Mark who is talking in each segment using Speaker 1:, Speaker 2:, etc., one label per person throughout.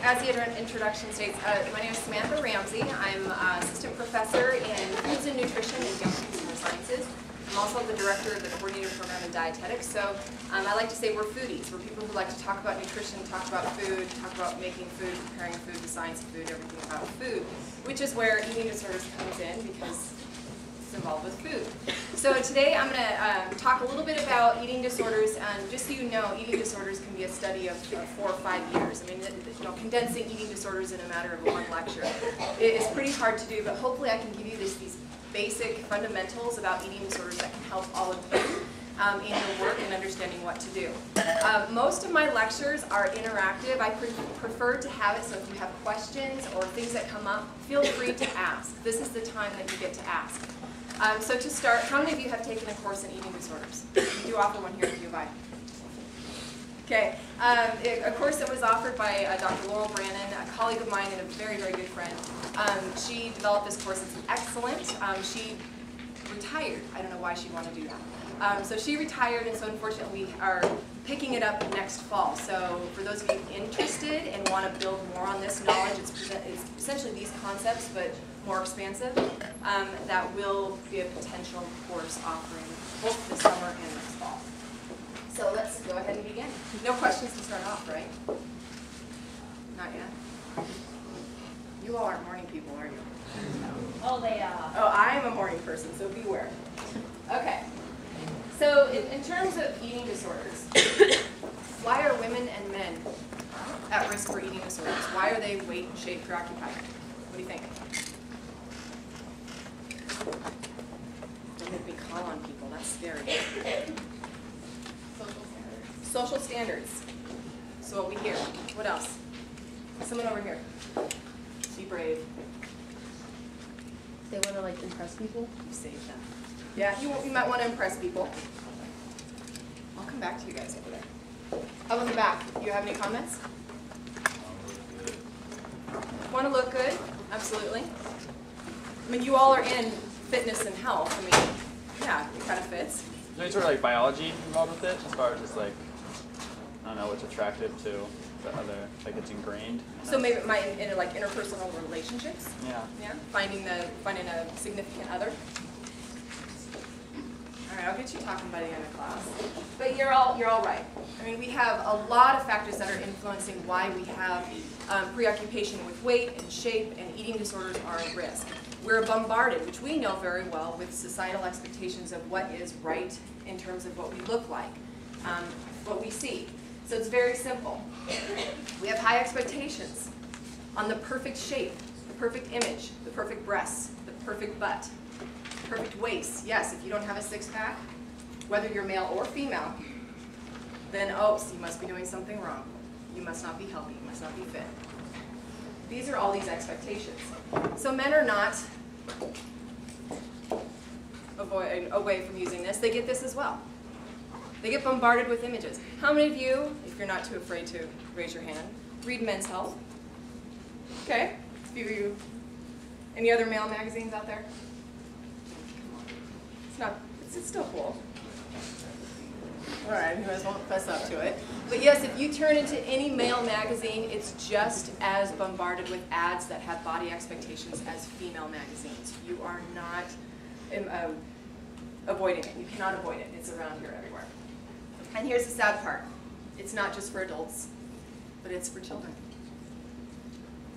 Speaker 1: as the introduction states, my name is Samantha Ramsey. I'm assistant professor in foods and nutrition and young consumer sciences. I'm also the director of the coordinator program in dietetics. So I like to say we're foodies. We're people who like to talk about nutrition, talk about food, talk about making food, preparing food, the science of food, everything about food, which is where eating disorders comes in because it's involved with food. So today I'm going to talk a little bit about eating disorders, and just so you know, eating disorders can be a study of 4 or 5 years. I mean, condensing eating disorders in a matter of one lecture is pretty hard to do, but hopefully I can give you these basic fundamentals about eating disorders that can help all of you in your work and understanding what to do. Most of my lectures are interactive. I prefer to have it so if you have questions or things that come up, feel free to ask. This is the time that you get to ask. So to start, how many of you have taken a course in eating disorders? We do offer one here at U of I. Okay, a course that was offered by Dr. Laurel Brannon, a colleague of mine and a very, very good friend. She developed this course. It's excellent. She retired. I don't know why she'd want to do that. So she retired, and so unfortunately we are picking it up next fall. So for those of you interested and want to build more on this knowledge, it's essentially these concepts, but more expansive. That will be a potential course offering both this summer and next fall. So let's go ahead and begin. No questions to start off, right? Not yet? You all aren't morning people, are you?
Speaker 2: Oh, they are.
Speaker 1: Oh, I'm a morning person, so beware. Okay. So in terms of eating disorders, why are women and men at risk for eating disorders? Why are they weight and shape preoccupied? What do you think? Don't make me call on people. That's scary. Social standards. So what we hear. What else? Someone over here. Be brave.
Speaker 2: They want to like impress people.
Speaker 1: You saved them. Yeah, you might want to impress people. I'll come back to you guys over there. How about the back? Do you have any comments? Want to look good? Absolutely. I mean, you all are in fitness and health. I mean, yeah, it kind of fits.
Speaker 3: Is there any sort of like biology involved with it, as far as just like, I don't know, what's attractive to the other, like it's ingrained?
Speaker 1: So maybe in like interpersonal relationships.
Speaker 3: Yeah.
Speaker 1: Yeah. Finding a significant other. All right, I'll get you talking by the end of class. But you're all right. I mean, we have a lot of factors that are influencing why we have preoccupation with weight and shape, and eating disorders are at risk. We're bombarded, which we know very well, with societal expectations of what is right in terms of what we look like, what we see. So it's very simple. We have high expectations on the perfect shape, the perfect image, the perfect breasts, the perfect butt, perfect waist. Yes, if you don't have a six-pack, whether you're male or female, then oh, so you must be doing something wrong. You must not be healthy. You must not be fit. These are all these expectations. So men are not away from using this. They get this as well. They get bombarded with images. How many of you, if you're not too afraid to raise your hand, read Men's Health? Okay, a few of you. Any other male magazines out there? It's still cool. All right, you guys won't fess up to it. But yes, if you turn into any male magazine, it's just as bombarded with ads that have body expectations as female magazines. You are not avoiding it. You cannot avoid it. It's around here everywhere. And here's the sad part. It's not just for adults, but it's for children.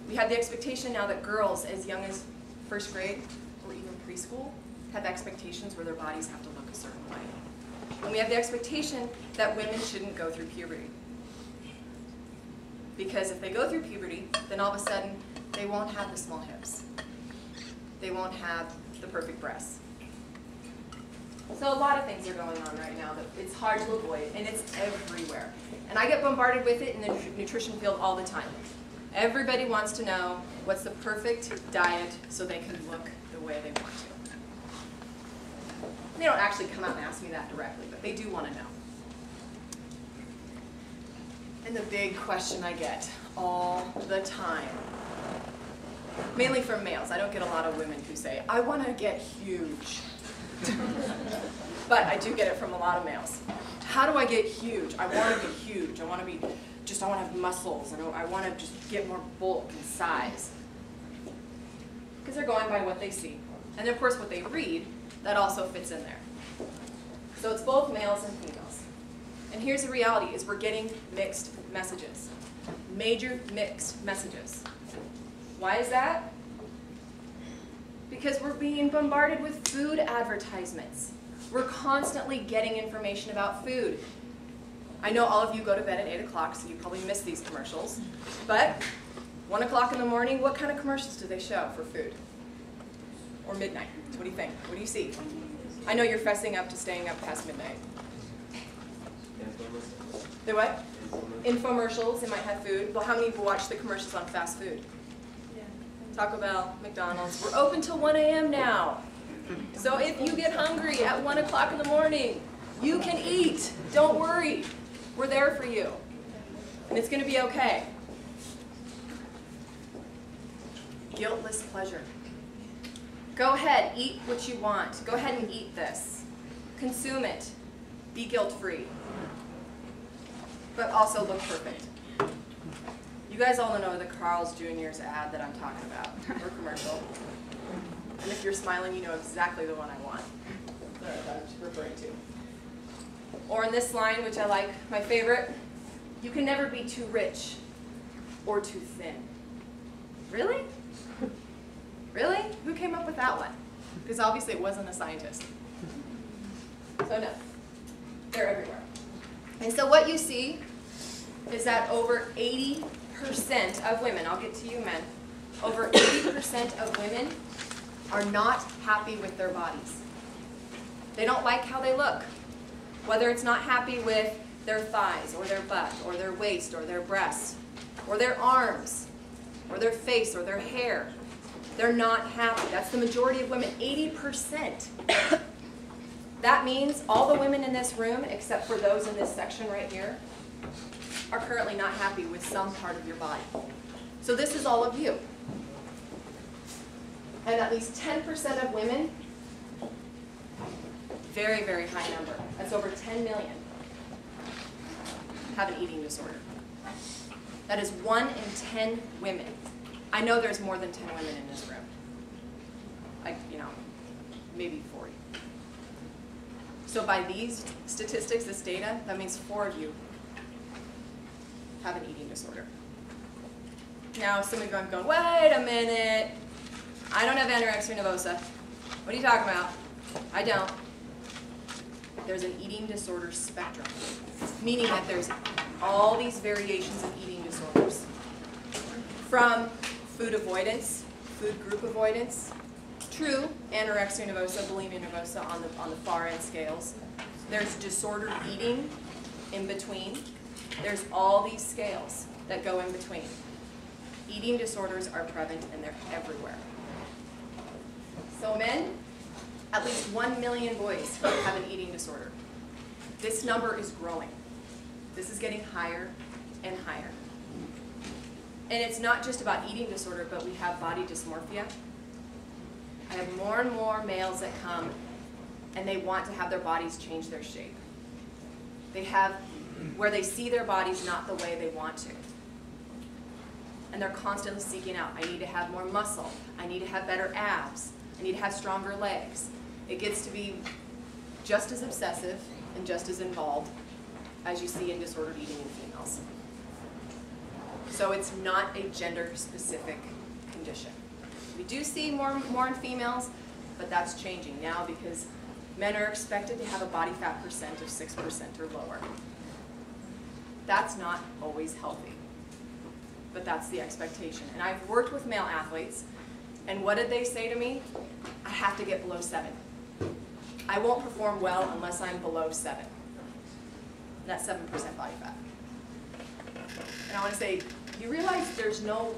Speaker 1: We have the expectation now that girls as young as first grade or even preschool have expectations where their bodies have to look a certain way. And we have the expectation that women shouldn't go through puberty. Because if they go through puberty, then all of a sudden they won't have the small hips. They won't have the perfect breasts. So a lot of things are going on right now that it's hard to avoid, and it's everywhere. And I get bombarded with it in the nutrition field all the time. Everybody wants to know what's the perfect diet so they can look the way they want to. They don't actually come out and ask me that directly, but they do want to know. And the big question I get all the time, mainly from males. I don't get a lot of women who say, I want to get huge. But I do get it from a lot of males. How do I get huge? I want to be huge. I want to be I want to have muscles, and I want to just get more bulk and size. Because they're going by what they see. And of course what they read, that also fits in there. So it's both males and females. And here's the reality, is we're getting mixed messages. Major mixed messages. Why is that? Because we're being bombarded with food advertisements. We're constantly getting information about food. I know all of you go to bed at 8 o'clock, so you probably miss these commercials. But 1 o'clock in the morning, what kind of commercials do they show for food? Or midnight? What do you think? What do you see? I know you're fessing up to staying up past midnight. The what? Infomercials. It might have food. Well, how many people watch the commercials on fast food? Taco Bell, McDonald's. We're open till 1 a.m. now. So if you get hungry at 1 o'clock in the morning, you can eat. Don't worry. We're there for you. And it's going to be okay. Guiltless pleasure. Go ahead, eat what you want. Go ahead and eat this. Consume it. Be guilt-free. But also look perfect. You guys all know the Carl's Jr.'s ad that I'm talking about, or commercial. And if you're smiling, you know exactly the one I want, that I'm referring to. Or in this line, which I like, my favorite, you can never be too rich or too thin. Really? Really? Who came up with that one? Because obviously it wasn't a scientist. So no, they're everywhere. And so what you see is that over 80% of women, I'll get to you men, over 80% of women are not happy with their bodies. They don't like how they look. Whether it's not happy with their thighs, or their butt, or their waist, or their breasts, or their arms, or their face, or their hair. They're not happy. That's the majority of women, 80%. That means all the women in this room, except for those in this section right here, are currently not happy with some part of your body. So this is all of you. And at least 10% of women, very, very high number, that's over 10 million, have an eating disorder. That is 1 in 10 women. I know there's more than 10 women in this room. Like, maybe 40. So by these statistics, this data, that means 4 of you have an eating disorder. Now, some of you are going, wait a minute. I don't have anorexia nervosa. What are you talking about? I don't. There's an eating disorder spectrum, meaning that there's all these variations of eating disorders. From food avoidance, food group avoidance, true anorexia nervosa, bulimia nervosa on the far end scales. There's disordered eating in between. There's all these scales that go in between. Eating disorders are prevalent and they're everywhere. So men, at least 1 million boys have an eating disorder. This number is growing. This is getting higher and higher. And it's not just about eating disorder, but we have body dysmorphia. I have more and more males that come and they want to have their bodies change their shape. They have where they see their bodies not the way they want to. And they're constantly seeking out, I need to have more muscle. I need to have better abs. I need to have stronger legs. It gets to be just as obsessive and just as involved as you see in disordered eating in females. So it's not a gender-specific condition. We do see more in females, but that's changing now because men are expected to have a body fat percent of 6% or lower. That's not always healthy, but that's the expectation. And I've worked with male athletes, and what did they say to me? I have to get below 7. I won't perform well unless I'm below 7. And that's 7% body fat. And I want to say, you realize there's no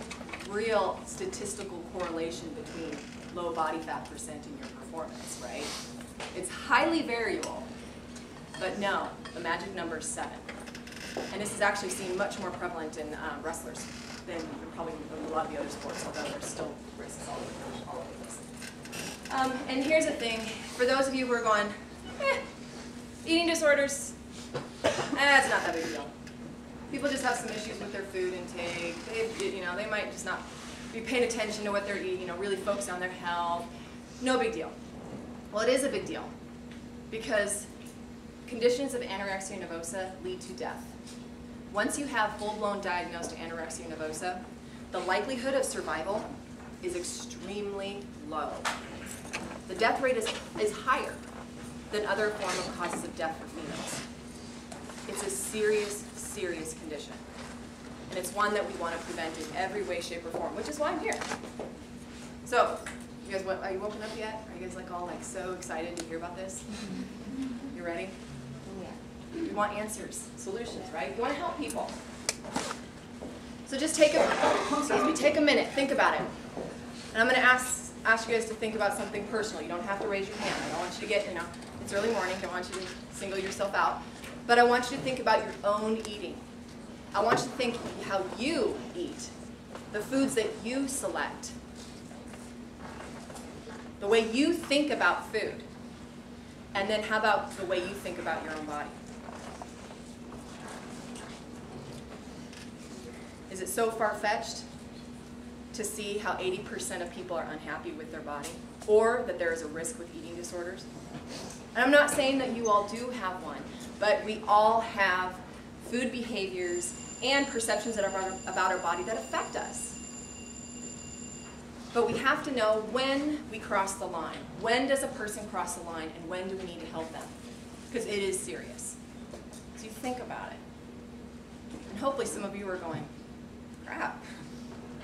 Speaker 1: real statistical correlation between low body fat percent and your performance, right? It's highly variable, but no, the magic number is 7. And this is actually seen much more prevalent in wrestlers than probably in a lot of the other sports, although there's still risks all over this. And here's the thing, for those of you who are going, eating disorders, it's not that big a deal. People just have some issues with their food intake. They might just not be paying attention to what they're eating, really focus on their health. No big deal. Well, it is a big deal because conditions of anorexia nervosa lead to death. Once you have full-blown diagnosed anorexia nervosa, the likelihood of survival is extremely low. The death rate is higher than other form of causes of death for females. It's a serious, serious condition. And it's one that we want to prevent in every way, shape, or form, which is why I'm here. So, you guys, are you woken up yet? Are you guys all so excited to hear about this? You ready? Yeah. You want answers, solutions, right? You want to help people. So just take a minute, think about it. And I'm going to ask you guys to think about something personal. You don't have to raise your hand. I don't want you to get, it's early morning. I don't want you to single yourself out. But I want you to think about your own eating. I want you to think how you eat, the foods that you select, the way you think about food, and then how about the way you think about your own body? Is it so far-fetched to see how 80% of people are unhappy with their body, or that there is a risk with eating disorders? And I'm not saying that you all do have one, but we all have food behaviors and perceptions about our body that affect us. But we have to know when we cross the line. When does a person cross the line, and when do we need to help them? Because it is serious. So you think about it. And hopefully some of you are going, crap.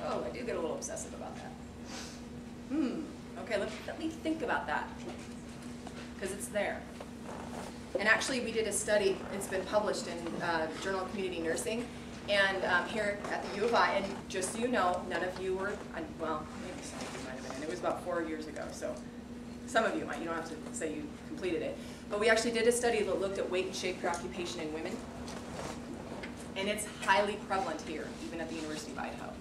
Speaker 1: Oh, I do get a little obsessive about that. Okay, let me think about that. Because it's there. And actually, we did a study. It's been published in Journal of Community Nursing, and here at the U of I. And just so you know, none of you were, well, maybe some of you might have been. It was about 4 years ago, so some of you might. You don't have to say you completed it. But we actually did a study that looked at weight and shape preoccupation in women, and it's highly prevalent here, even at the University of Idaho.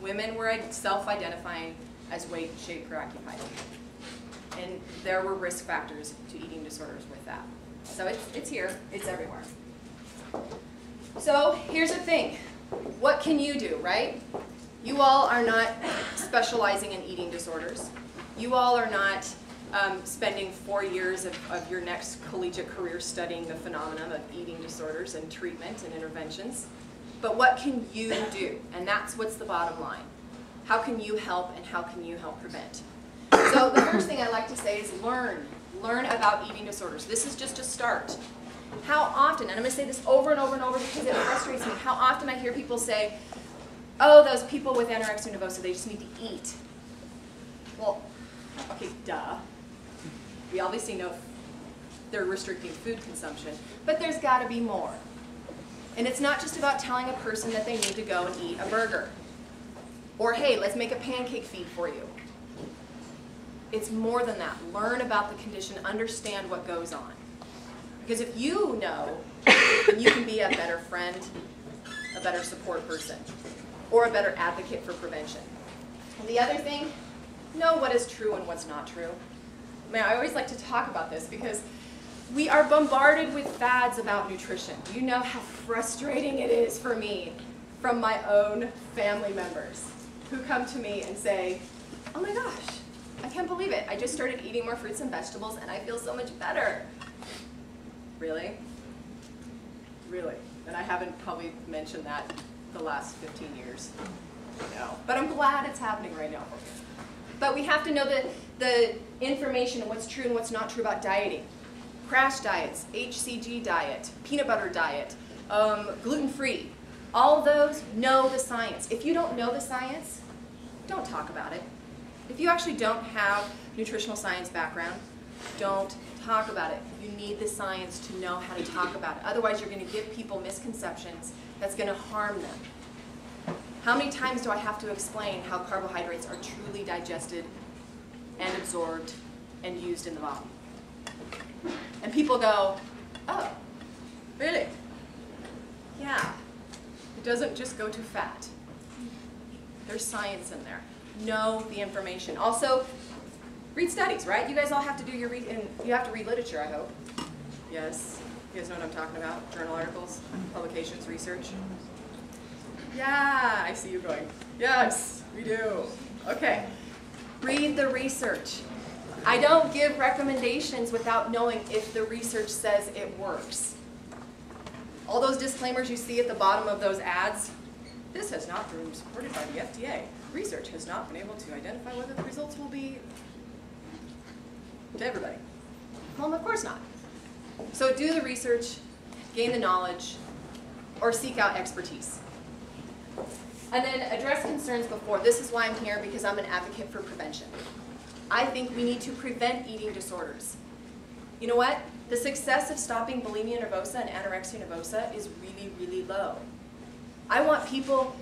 Speaker 1: Women were self-identifying as weight and shape preoccupied. And there were risk factors to eating disorders with that. So it's here, it's everywhere. So here's the thing. What can you do, right? You all are not specializing in eating disorders. You all are not spending 4 years of your next collegiate career studying the phenomenon of eating disorders and treatment and interventions. But what can you do? And that's what's the bottom line. How can you help, and how can you help prevent? So the first thing I like to say is learn. Learn about eating disorders. This is just a start. How often, and I'm going to say this over and over and over because it frustrates me, how often I hear people say, oh, those people with anorexia nervosa, they just need to eat. Well, okay, duh. We obviously know they're restricting food consumption, but there's got to be more. And it's not just about telling a person that they need to go and eat a burger. Or, hey, let's make a pancake feed for you. It's more than that. Learn about the condition, understand what goes on. Because if you know, then you can be a better friend, a better support person, or a better advocate for prevention. And the other thing, know what is true and what's not true. I mean, I always like to talk about this because we are bombarded with fads about nutrition. You know how frustrating it is for me from my own family members who come to me and say, oh my gosh, I can't believe it. I just started eating more fruits and vegetables and I feel so much better. Really? Really? And I haven't probably mentioned that the last 15 years. No. But I'm glad it's happening right now. But we have to know the information and what's true and what's not true about dieting. Crash diets, HCG diet, peanut butter diet, gluten-free. All of those, know the science. If you don't know the science, don't talk about it. If you actually don't have nutritional science background, don't talk about it. You need the science to know how to talk about it. Otherwise, you're going to give people misconceptions that's going to harm them. How many times do I have to explain how carbohydrates are truly digested and absorbed and used in the body? And people go, oh, really? Yeah. It doesn't just go to fat. There's science in there. Know the information. Also, read studies, right? You guys all have to do your you have to read literature, I hope. Yes. You guys know what I'm talking about? Journal articles, publications, research. Yeah, I see you going. Yes, we do. Okay, read the research. I don't give recommendations without knowing if the research says it works. All those disclaimers you see at the bottom of those ads, this has not been supported by the FDA. Research has not been able to identify whether the results will be to everybody. Well, of course not. So do the research, gain the knowledge, or seek out expertise. And then address concerns before. This is why I'm here, because I'm an advocate for prevention. I think we need to prevent eating disorders. You know what? The success of stopping bulimia nervosa and anorexia nervosa is really, really low. I want people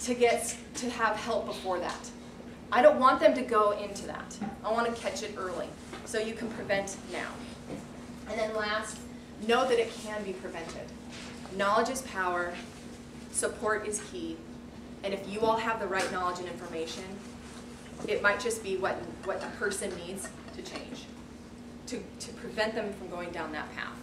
Speaker 1: to have help before that. I don't want them to go into that. I want to catch it early, so you can prevent now. And then last, know that it can be prevented. Knowledge is power, support is key, and if you all have the right knowledge and information, it might just be what the person needs to change, to prevent them from going down that path.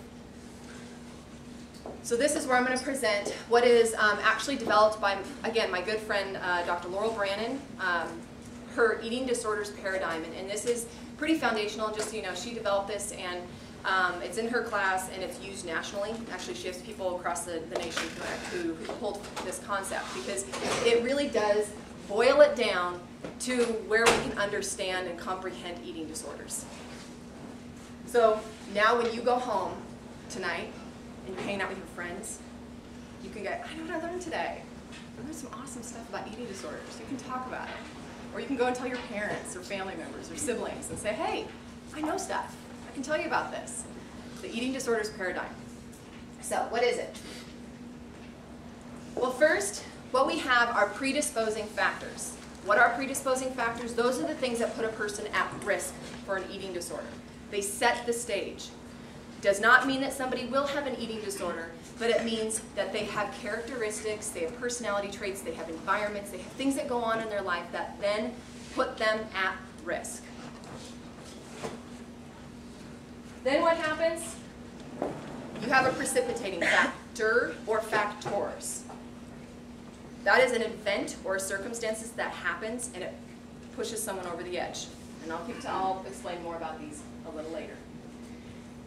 Speaker 1: So this is where I'm going to present what is actually developed by, again, my good friend Dr. Laurel Brannon, her eating disorders paradigm, and this is pretty foundational. Just so you know, she developed this, and it's in her class, and it's used nationally. Actually, she has people across the nation who hold this concept, because it really does boil it down to where we can understand and comprehend eating disorders. So now when you go home tonight and you're hanging out with your friends, you can go, I know what I learned today. I learned some awesome stuff about eating disorders. You can talk about it. Or you can go and tell your parents or family members or siblings and say, hey, I know stuff. I can tell you about this. The eating disorders paradigm. So what is it? Well, first, what we have are predisposing factors. What are predisposing factors? Those are the things that put a person at risk for an eating disorder. They set the stage. Does not mean that somebody will have an eating disorder, but it means that they have characteristics, they have personality traits, they have environments, they have things that go on in their life that then put them at risk. Then what happens? You have a precipitating factor or factors. That is an event or circumstances that happens and it pushes someone over the edge. And I'll explain more about these a little later.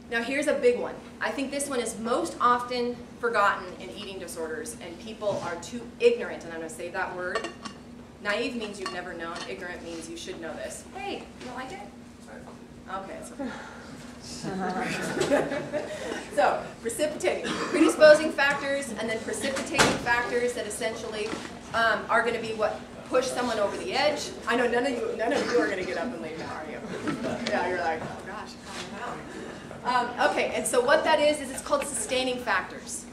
Speaker 1: Now here's a big one. I think this one is most often forgotten in eating disorders, and people are too ignorant, and I'm going to say that word. Naive means you've never known. Ignorant means you should know this. Hey, you don't like it? Okay, it's okay. So, precipitating, predisposing factors, and then precipitating factors that essentially are going to be what push someone over the edge. I know none of you are going to get up and leave now, are you? Yeah, you're like, oh gosh, okay, and so what that is it's called sustaining factors.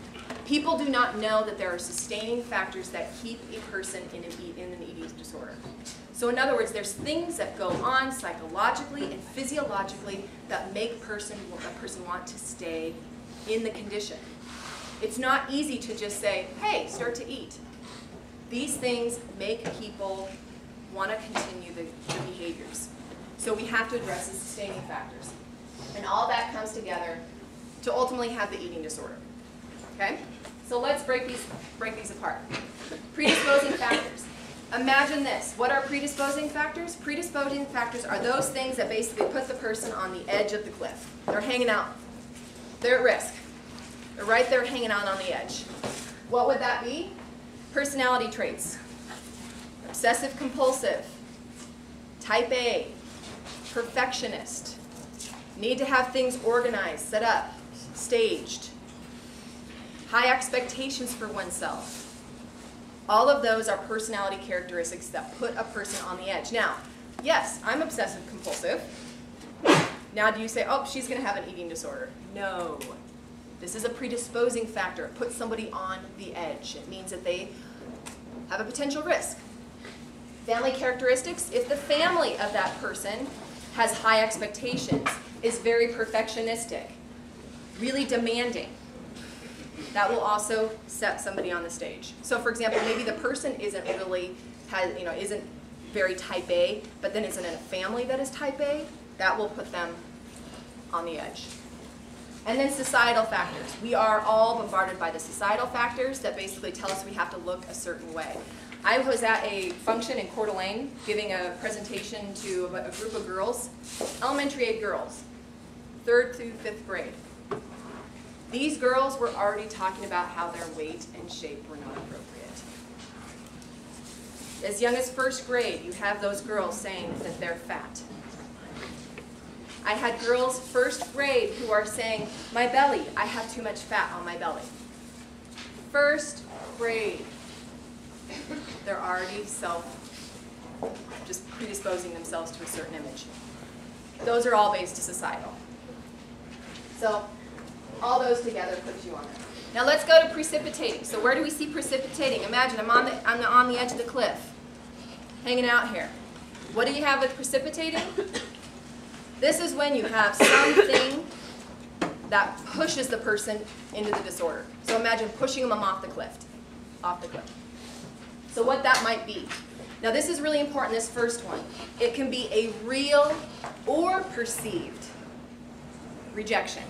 Speaker 1: People do not know that there are sustaining factors that keep a person in an eating disorder. So in other words, there's things that go on psychologically and physiologically that make a person want to stay in the condition. It's not easy to just say, hey, start to eat. These things make people want to continue the behaviors. So we have to address the sustaining factors. And all that comes together to ultimately have the eating disorder. Okay? So let's break these apart. Predisposing factors. Imagine this. What are predisposing factors? Predisposing factors are those things that basically put the person on the edge of the cliff. They're hanging out. They're at risk. They're right there hanging out on the edge. What would that be? Personality traits. Obsessive compulsive. Type A. Perfectionist. Need to have things organized, set up, staged. High expectations for oneself. All of those are personality characteristics that put a person on the edge. Now, yes, I'm obsessive compulsive. Now do you say, oh, she's going to have an eating disorder? No. This is a predisposing factor. It puts somebody on the edge. It means that they have a potential risk. Family characteristics, if the family of that person has high expectations, is very perfectionistic, really demanding, that will also set somebody on the stage. So for example, maybe the person isn't very type A, but then isn't in a family that is type A, that will put them on the edge. And then societal factors. We are all bombarded by the societal factors that basically tell us we have to look a certain way. I was at a function in Coeur d'Alene giving a presentation to a group of girls, elementary age girls, 3rd through 5th grade. These girls were already talking about how their weight and shape were not appropriate. As young as 1st grade, you have those girls saying that they're fat. I had girls 1st grade who are saying, my belly, I have too much fat on my belly. 1st grade. They're already just predisposing themselves to a certain image. Those are all based to societal. So all those together puts you on there. Now let's go to precipitating. So where do we see precipitating? Imagine I'm on the edge of the cliff, hanging out here. What do you have with precipitating? This is when you have something that pushes the person into the disorder. So imagine pushing them off the cliff. So what that might be. Now this is really important, this first one. It can be a real or perceived rejection.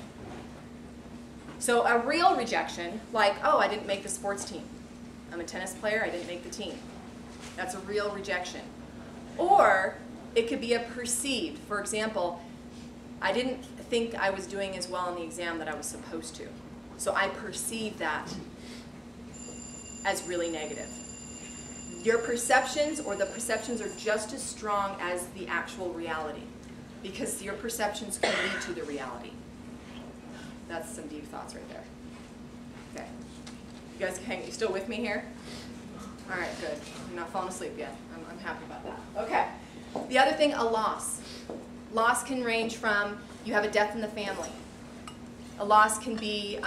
Speaker 1: So a real rejection, like, oh, I didn't make the sports team. I'm a tennis player, I didn't make the team. That's a real rejection. Or it could be a perceived. For example, I didn't think I was doing as well in the exam that I was supposed to. So I perceive that as really negative. Your perceptions or the perceptions are just as strong as the actual reality, because your perceptions can lead to the reality. That's some deep thoughts right there. Okay. You guys you still with me here? All right, good. You're not falling asleep yet. I'm happy about that. Okay. The other thing, a loss. Loss can range from you have a death in the family. A loss can be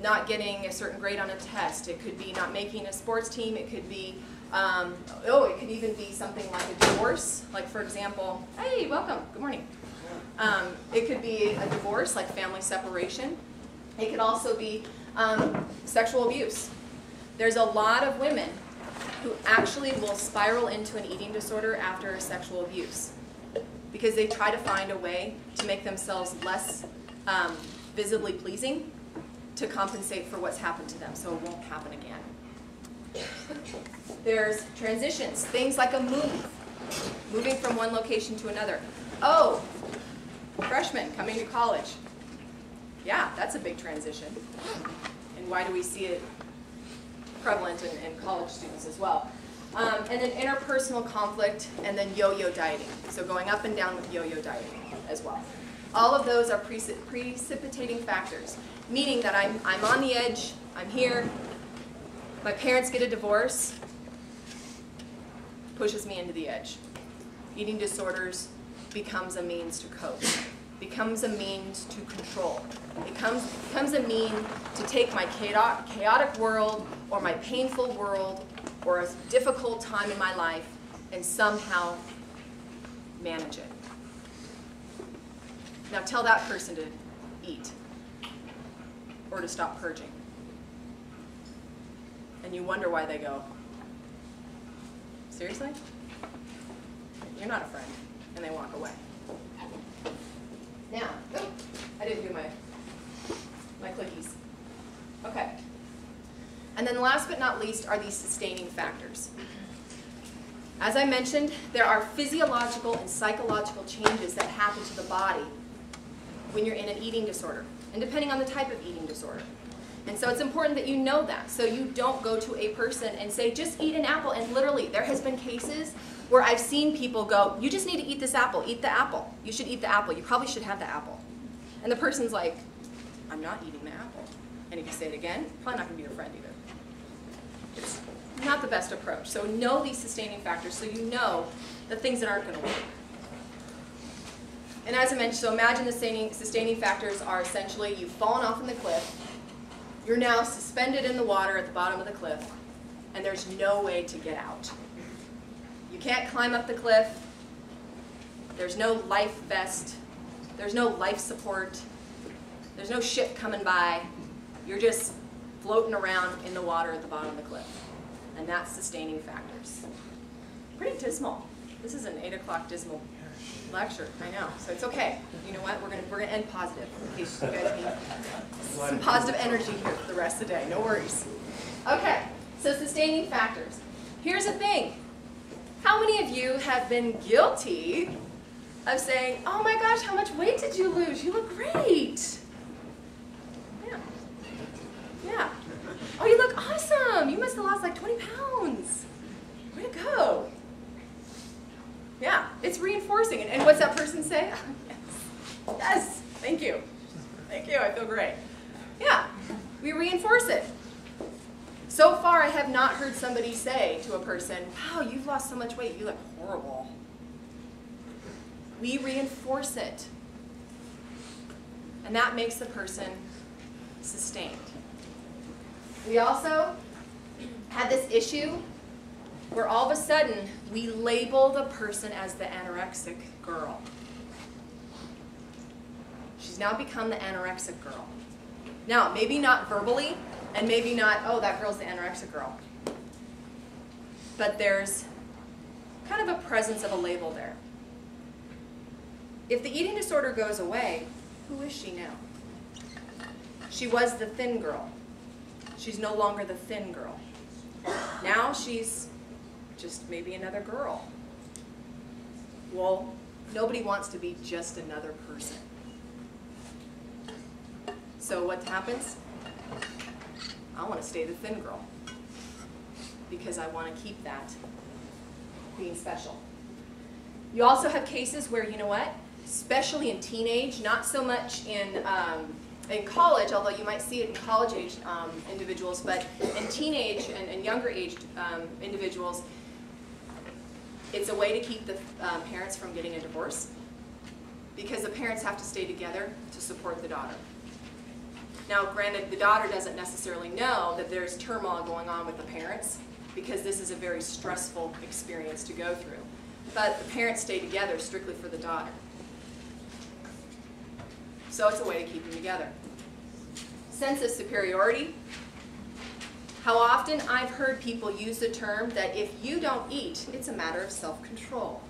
Speaker 1: not getting a certain grade on a test. It could be not making a sports team. It could be, it could even be something like a divorce. Like, for example, hey, welcome. Good morning. It could be a divorce, like family separation. It could also be sexual abuse. There's a lot of women who actually will spiral into an eating disorder after sexual abuse because they try to find a way to make themselves less visibly pleasing to compensate for what's happened to them so it won't happen again. There's transitions, things like a move, moving from one location to another. Oh, freshman coming to college. Yeah, that's a big transition. And why do we see it prevalent in college students as well? And then interpersonal conflict, and then yo-yo dieting. So going up and down with yo-yo dieting as well. All of those are precipitating factors, meaning that I'm on the edge, I'm here, my parents get a divorce, pushes me into the edge. Eating disorders becomes a means to cope, becomes a means to control. It becomes a mean to take my chaotic world or my painful world or a difficult time in my life and somehow manage it. Now tell that person to eat or to stop purging. And you wonder why they go, seriously? You're not a friend. And they walk away. Now, I didn't do my clickies. Okay. And then last but not least are these sustaining factors. As I mentioned, there are physiological and psychological changes that happen to the body when you're in an eating disorder, and depending on the type of eating disorder. And so it's important that you know that, so you don't go to a person and say, just eat an apple. And literally, there has been cases where I've seen people go, you just need to eat this apple, eat the apple. You should eat the apple, you probably should have the apple. And the person's like, I'm not eating the apple. And if you say it again, probably not gonna be your friend either. It's not the best approach. So know these sustaining factors so you know the things that aren't gonna work. And as I mentioned, so imagine the sustaining factors are essentially you've fallen off in the cliff, you're now suspended in the water at the bottom of the cliff, and there's no way to get out. You can't climb up the cliff, there's no life vest, there's no life support, there's no ship coming by, you're just floating around in the water at the bottom of the cliff. And that's sustaining factors. Pretty dismal. This is an 8 o'clock dismal lecture. I know, so it's okay. You know what? We're gonna end positive in case you guys need some positive energy here for the rest of the day. No worries. Okay, so sustaining factors. Here's the thing. How many of you have been guilty of saying, "Oh my gosh, how much weight did you lose? You look great." Yeah. Yeah. "Oh, you look awesome. You must have lost like 20 pounds. Way to go." Yeah, it's reinforcing. And what's that person say? Yes. Yes, thank you. Thank you, I feel great. Yeah, we reinforce it. So far, I have not heard somebody say to a person, "Wow, you've lost so much weight, you look horrible." We reinforce it. And that makes the person sustained. We also had this issue where all of a sudden we label the person as the anorexic girl. She's now become the anorexic girl. Now, maybe not verbally, and maybe not, "Oh, that girl's the anorexic girl." But there's kind of a presence of a label there. If the eating disorder goes away, who is she now? She was the thin girl. She's no longer the thin girl. Now she's just maybe another girl. Well, nobody wants to be just another person. So what happens? I want to stay the thin girl because I want to keep that being special. You also have cases where, you know what, especially in teenage, not so much in college, although you might see it in college-age individuals, but in teenage and younger aged individuals, it's a way to keep the parents from getting a divorce because the parents have to stay together to support the daughter. Now, granted, the daughter doesn't necessarily know that there's turmoil going on with the parents because this is a very stressful experience to go through. But the parents stay together strictly for the daughter. So it's a way to keep them together. Sense of superiority. How often I've heard people use the term that if you don't eat, it's a matter of self-control.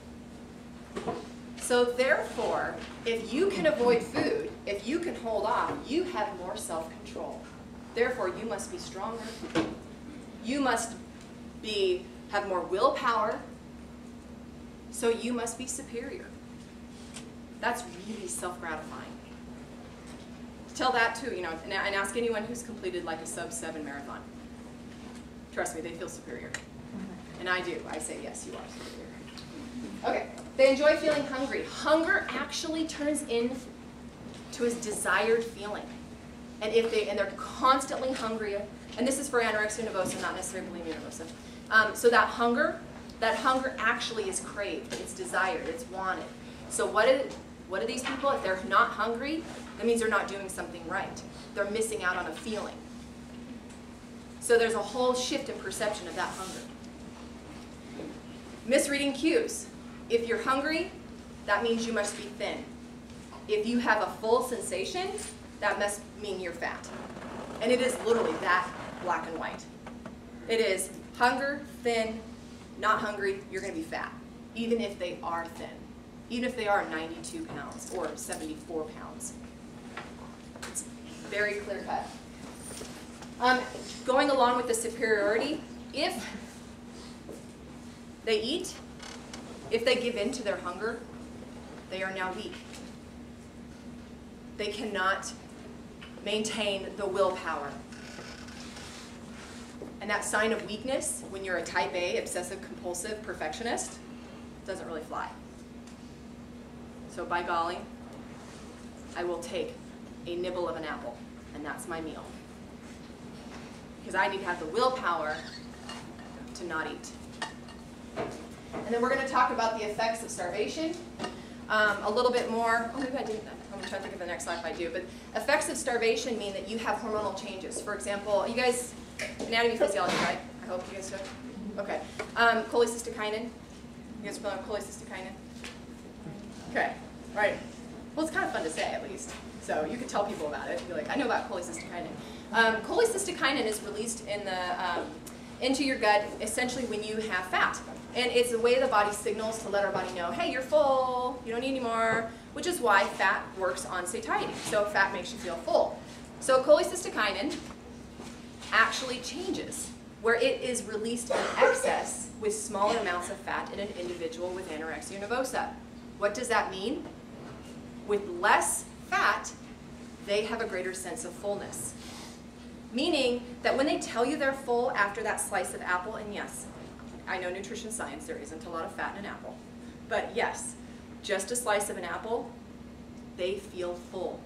Speaker 1: So therefore, if you can avoid food, if you can hold off, you have more self-control. Therefore, you must be stronger. You must have more willpower. So you must be superior. That's really self-gratifying. Tell that to, and ask anyone who's completed like a sub-7 marathon. Trust me, they feel superior. And I do. I say, yes, you are superior. Okay. They enjoy feeling hungry. Hunger actually turns into a desired feeling. And they're constantly hungry, and this is for anorexia nervosa, not necessarily bulimia nervosa. So that hunger actually is craved. It's desired. It's wanted. So what are these people? If they're not hungry, that means they're not doing something right. They're missing out on a feeling. So there's a whole shift in perception of that hunger. Misreading cues. If you're hungry, that means you must be thin. If you have a full sensation, that must mean you're fat. And it is literally that black and white. It is hunger, thin, not hungry, you're going to be fat. Even if they are thin. Even if they are 92 pounds or 74 pounds. It's very clear cut. Going along with the superiority, if they eat, if they give in to their hunger, they are now weak. They cannot maintain the willpower. And that sign of weakness, when you're a type A, obsessive compulsive perfectionist, doesn't really fly. So by golly, I will take a nibble of an apple, and that's my meal. Because I need to have the willpower to not eat. And then we're going to talk about the effects of starvation. A little bit more. Oh, maybe I didn't. I'm trying to think of the next slide if I do. But effects of starvation mean that you have hormonal changes. For example, you guys, anatomy physiology, right? I hope you guys do. Okay. Cholecystokinin. You guys familiar with cholecystokinin? Okay. Right. Well, it's kind of fun to say, at least. So you could tell people about it. Be like, I know about cholecystokinin. Cholecystokinin is released in the into your gut essentially when you have fat. And it's the way the body signals to let our body know, hey, you're full, you don't need any more, which is why fat works on satiety. So fat makes you feel full. So cholecystokinin actually changes, where it is released in excess with smaller amounts of fat in an individual with anorexia nervosa. What does that mean? With less fat, they have a greater sense of fullness. Meaning that when they tell you they're full after that slice of apple, and yes, I know nutrition science, there isn't a lot of fat in an apple, but yes, just a slice of an apple, they feel full.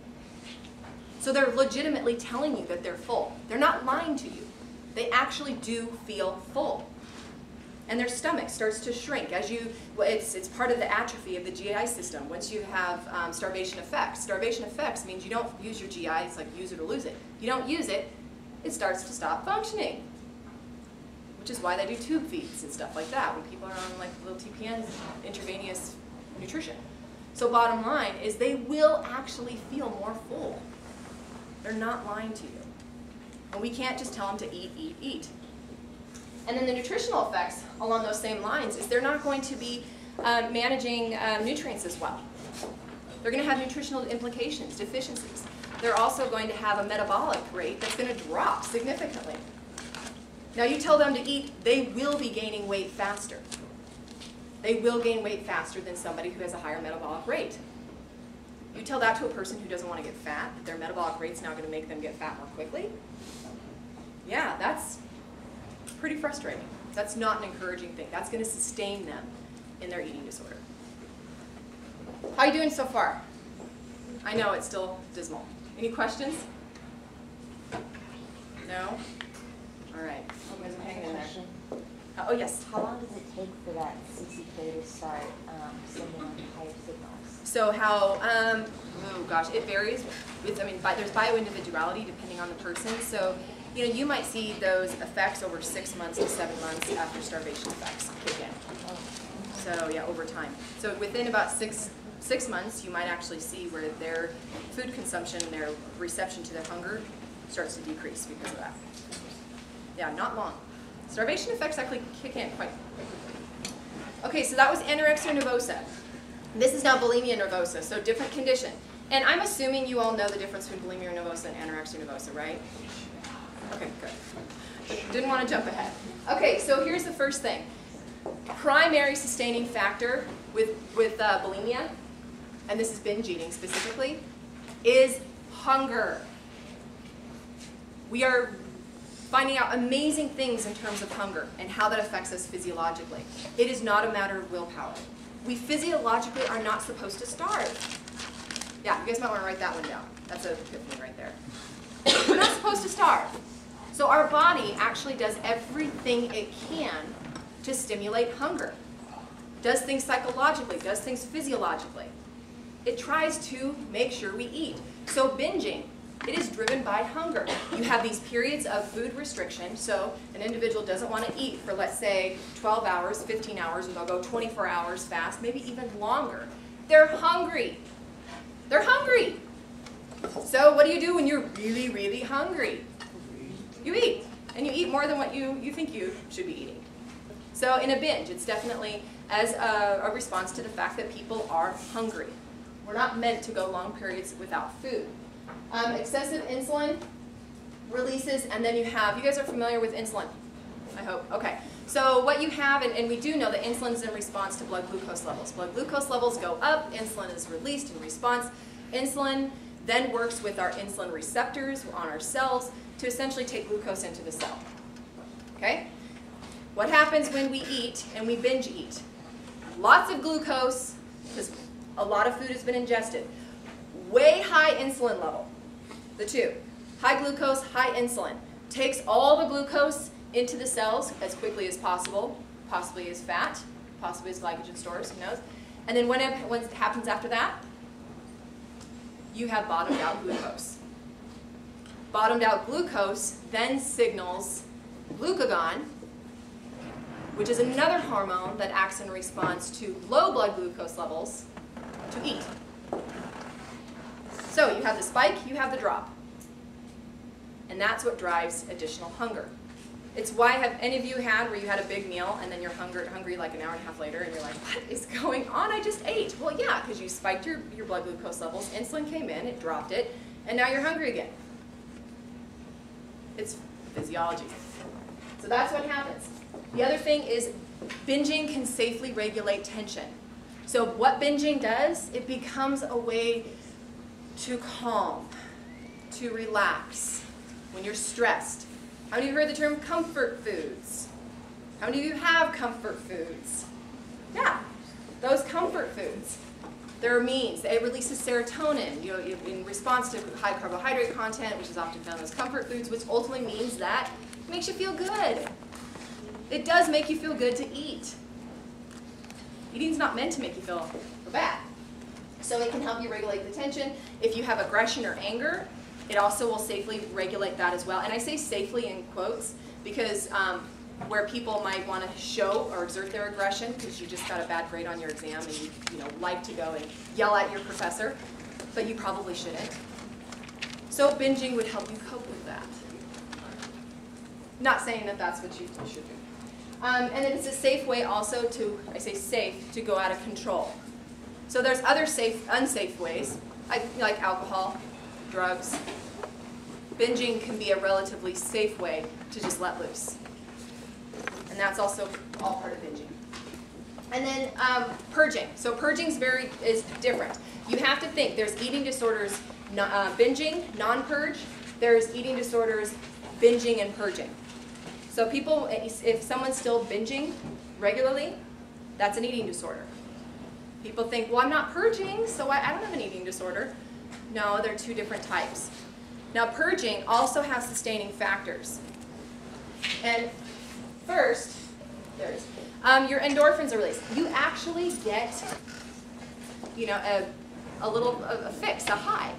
Speaker 1: So they're legitimately telling you that they're full. They're not lying to you. They actually do feel full. And their stomach starts to shrink as you, it's part of the atrophy of the GI system. Once you have starvation effects. Starvation effects means you don't use your GI, it's like use it or lose it. You don't use it, it starts to stop functioning. Which is why they do tube feeds and stuff like that when people are on like little TPNs, intravenous nutrition. So bottom line is they will actually feel more full. They're not lying to you. And we can't just tell them to eat, eat, eat. And then the nutritional effects along those same lines is they're not going to be managing nutrients as well. They're going to have nutritional implications, deficiencies. They're also going to have a metabolic rate that's going to drop significantly. Now you tell them to eat, they will be gaining weight faster. They will gain weight faster than somebody who has a higher metabolic rate. You tell that to a person who doesn't want to get fat, that their metabolic rate's now going to make them get fat more quickly. Yeah, that's pretty frustrating. That's not an encouraging thing. That's going to sustain them in their eating disorder. How are you doing so far? I know it's still dismal. Any questions? No? All right. You guys are hanging in there. Oh, yes.
Speaker 4: How long does it take for that CCK to start sending on higher signals?
Speaker 1: So how, oh gosh, it varies. There's bioindividuality depending on the person. So, you might see those effects over 6 months to 7 months after starvation effects kick in. So yeah, over time. So within about six months, you might actually see where their food consumption, their reception to their hunger starts to decrease because of that. Yeah, not long. Starvation effects actually kick in quite quickly. Okay, so that was anorexia nervosa. This is now bulimia nervosa, so different condition. And I'm assuming you all know the difference between bulimia nervosa and anorexia nervosa, right? Okay, good. Didn't want to jump ahead. Okay, so here's the first thing. Primary sustaining factor with bulimia, and this is binge eating specifically, is hunger. We are finding out amazing things in terms of hunger and how that affects us physiologically. It is not a matter of willpower. We physiologically are not supposed to starve. Yeah, you guys might want to write that one down. That's an epiphany right there. We're not supposed to starve. So our body actually does everything it can to stimulate hunger. Does things psychologically, does things physiologically. It tries to make sure we eat. So binging, it is driven by hunger. You have these periods of food restriction, so an individual doesn't want to eat for, let's say, 12 hours, 15 hours, or they'll go 24 hours fast, maybe even longer. They're hungry. They're hungry. So what do you do when you're really, really hungry? You eat. And you eat more than what you think you should be eating. So in a binge, it's definitely as a response to the fact that people are hungry. We're not meant to go long periods without food. Excessive insulin releases, and then you guys are familiar with insulin, I hope. Okay. So what you have, and we do know that insulin is in response to blood glucose levels. Blood glucose levels go up, insulin is released in response. Insulin then works with our insulin receptors on our cells to essentially take glucose into the cell. Okay? What happens when we eat and we binge eat? Lots of glucose, because a lot of food has been ingested. Way high insulin level. The two. High glucose, high insulin. Takes all the glucose into the cells as quickly as possible, possibly as fat, possibly as glycogen stores, who knows. And then what happens after that? You have bottomed out glucose. Bottomed out glucose then signals glucagon, which is another hormone that acts in response to low blood glucose levels, to eat. So you have the spike, you have the drop. And that's what drives additional hunger. It's why have any of you had where you had a big meal and then you're hungry like an hour and a half later and you're like, what is going on? I just ate. Well, yeah, because you spiked your blood glucose levels, insulin came in, it dropped it, and now you're hungry again. It's physiology. So that's what happens. The other thing is binging can safely regulate tension. So what binging does, it becomes a way to calm, to relax when you're stressed. How many of you heard the term comfort foods? How many of you have comfort foods? Yeah, those comfort foods. There are means. It releases serotonin in response to high carbohydrate content, which is often found in those comfort foods, which ultimately means that it makes you feel good. It does make you feel good to eat. Eating's not meant to make you feel bad. So it can help you regulate the tension. If you have aggression or anger, it also will safely regulate that as well. And I say safely in quotes because where people might want to show or exert their aggression because you just got a bad grade on your exam and you like to go and yell at your professor, but you probably shouldn't. So binging would help you cope with that. Not saying that that's what you should do. And then it's a safe way also to, I say safe, to go out of control. So there's other unsafe ways, like alcohol, drugs. Binging can be a relatively safe way to just let loose. And that's also all part of binging. And then purging. So purging is different. You have to think, there's eating disorders, binging, non-purge. There's eating disorders, binging and purging. So people, if someone's still binging regularly, that's an eating disorder. People think, well, I'm not purging, so I don't have an eating disorder. No, they're two different types. Now, purging also has sustaining factors. And first, your endorphins are released. You actually get, a fix, a high.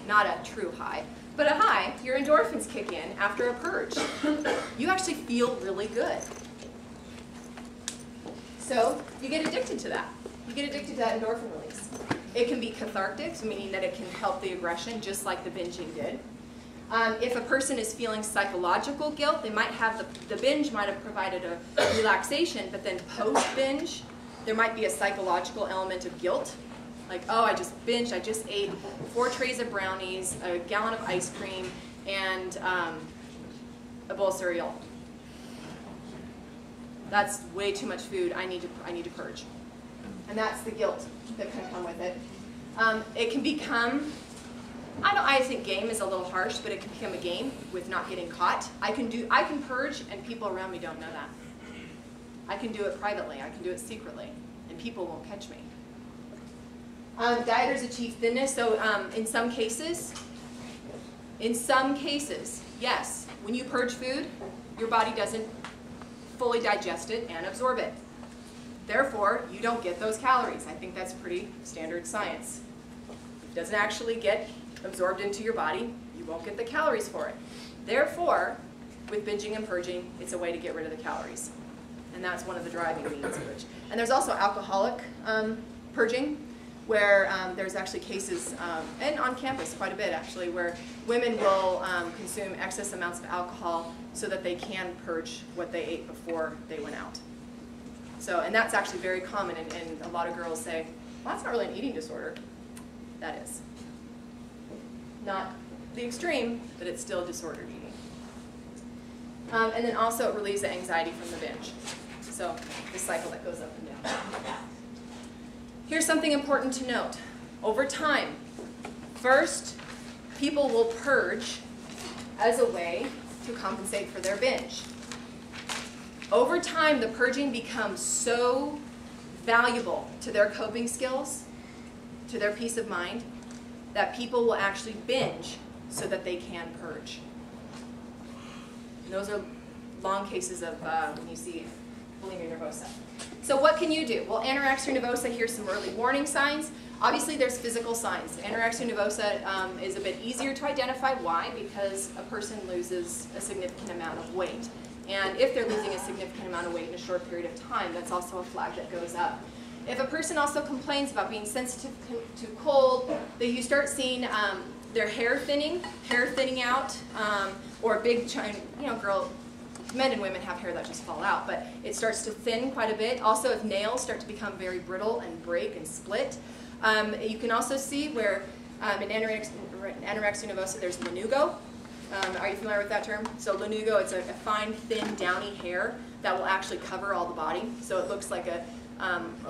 Speaker 1: Not a true high, but a high. Your endorphins kick in after a purge. You actually feel really good. So you get addicted to that. You get addicted to that endorphin release. It can be cathartic, meaning that it can help the aggression, just like the binging did. If a person is feeling psychological guilt, they might have the binge might have provided a relaxation, but then post-binge, there might be a psychological element of guilt. Like, oh, I just binged, I just ate 4 trays of brownies, a gallon of ice cream, and a bowl of cereal. That's way too much food, I need to purge. And that's the guilt that can come with it. It can become, I think game is a little harsh, but it can become a game with not getting caught. I can purge and people around me don't know that. I can do it privately, I can do it secretly, and people won't catch me. Dieters achieve thinness, so in some cases, yes, when you purge food, your body doesn't fully digest it and absorb it. Therefore, you don't get those calories. I think that's pretty standard science. If it doesn't actually get absorbed into your body, you won't get the calories for it. Therefore, with binging and purging, it's a way to get rid of the calories. And that's one of the driving means of which. And there's also alcoholic purging, where there's actually cases, and on campus quite a bit actually, where women will consume excess amounts of alcohol so that they can purge what they ate before they went out. So, and that's actually very common, and a lot of girls say, well, that's not really an eating disorder. That is. Not the extreme, but it's still disordered eating. And then also it relieves the anxiety from the binge. So, the cycle that goes up and down. Here's something important to note. Over time, first, people will purge as a way to compensate for their binge. Over time, the purging becomes so valuable to their coping skills, to their peace of mind, that people will actually binge so that they can purge. And those are long cases of when you see bulimia nervosa. So what can you do? Well, anorexia nervosa, here's some early warning signs. Obviously, there's physical signs. Anorexia nervosa is a bit easier to identify. Why? Because a person loses a significant amount of weight. And if they're losing a significant amount of weight in a short period of time, that's also a flag that goes up. If a person also complains about being sensitive to cold, that you start seeing their hair thinning out, or a big, girl, men and women have hair that just fall out, but it starts to thin quite a bit. Also, if nails start to become very brittle and break and split. You can also see where in anorexia nervosa there's lanugo. Are you familiar with that term? So lanugo, it's a fine, thin, downy hair that will actually cover all the body. So it looks like a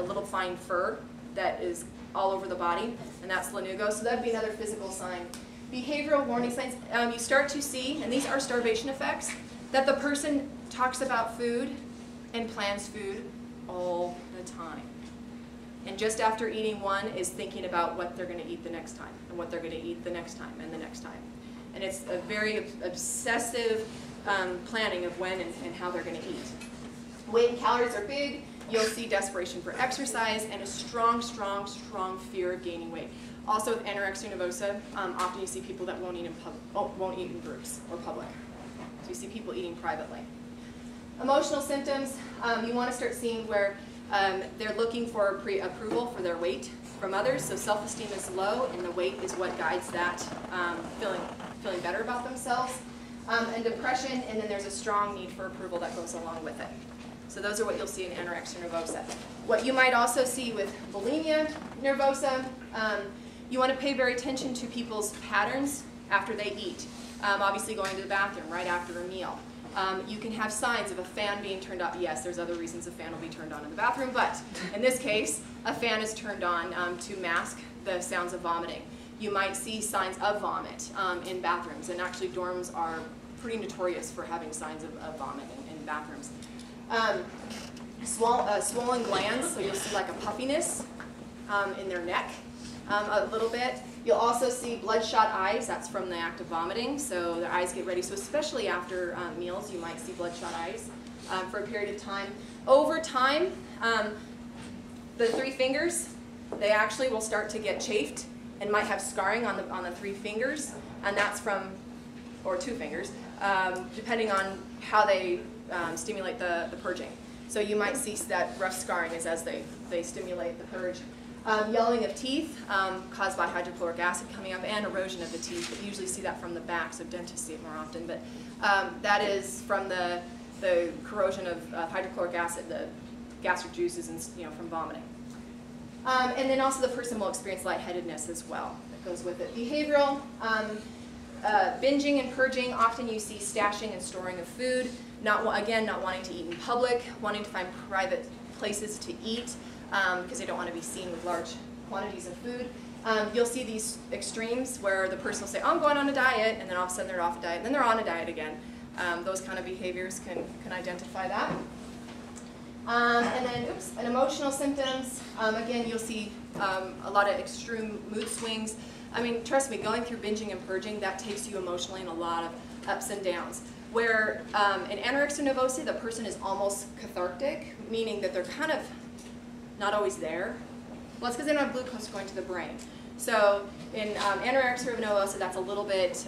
Speaker 1: little fine fur that is all over the body, and that's lanugo. So that would be another physical sign. Behavioral warning signs, you start to see, and these are starvation effects, that the person talks about food and plans food all the time. And just after eating one is thinking about what they're going to eat the next time, and what they're going to eat the next time, and the next time. And it's a very obsessive planning of when and how they're going to eat. Weight and calories are big. You'll see desperation for exercise and a strong, strong, strong fear of gaining weight. Also with anorexia nervosa, often you see people that won't eat in groups or public. So you see people eating privately. Emotional symptoms, you want to start seeing where they're looking for approval for their weight from others. So self-esteem is low, and the weight is what guides that feeling better about themselves. And depression, and then there's a strong need for approval that goes along with it. So those are what you'll see in anorexia nervosa. What you might also see with bulimia nervosa, you want to pay very attention to people's patterns after they eat. Obviously going to the bathroom right after a meal. You can have signs of a fan being turned on. Yes, there's other reasons a fan will be turned on in the bathroom, but in this case, a fan is turned on to mask the sounds of vomiting. You might see signs of vomit in bathrooms, and actually dorms are pretty notorious for having signs of vomit in bathrooms. Swollen glands, so you'll see like a puffiness in their neck a little bit. You'll also see bloodshot eyes. That's from the act of vomiting, so their eyes get ready. So especially after meals, you might see bloodshot eyes for a period of time. Over time, the three fingers, they actually will start to get chafed and might have scarring on the three fingers, and that's from, or two fingers, depending on how they stimulate the purging. So you might see that rough scarring is as they stimulate the purge. Yellowing of teeth caused by hydrochloric acid coming up, and erosion of the teeth. You usually see that from the back, so dentists see it more often. But that is from the corrosion of hydrochloric acid, the gastric juices, and from vomiting. And then also the person will experience lightheadedness as well. That goes with it. Behavioral, binging and purging. Often you see stashing and storing of food. Not wanting to eat in public, wanting to find private places to eat because they don't want to be seen with large quantities of food. You'll see these extremes where the person will say, oh, I'm going on a diet, and then all of a sudden they're off a diet, and then they're on a diet again. Those kind of behaviors can identify that. And then, and emotional symptoms. Again, you'll see a lot of extreme mood swings. I mean, trust me, going through binging and purging, that takes you emotionally in a lot of ups and downs. Where in anorexia nervosa, the person is almost cathartic, meaning that they're kind of not always there. Well, it's because they don't have glucose going to the brain. So in anorexia nervosa, that's a little bit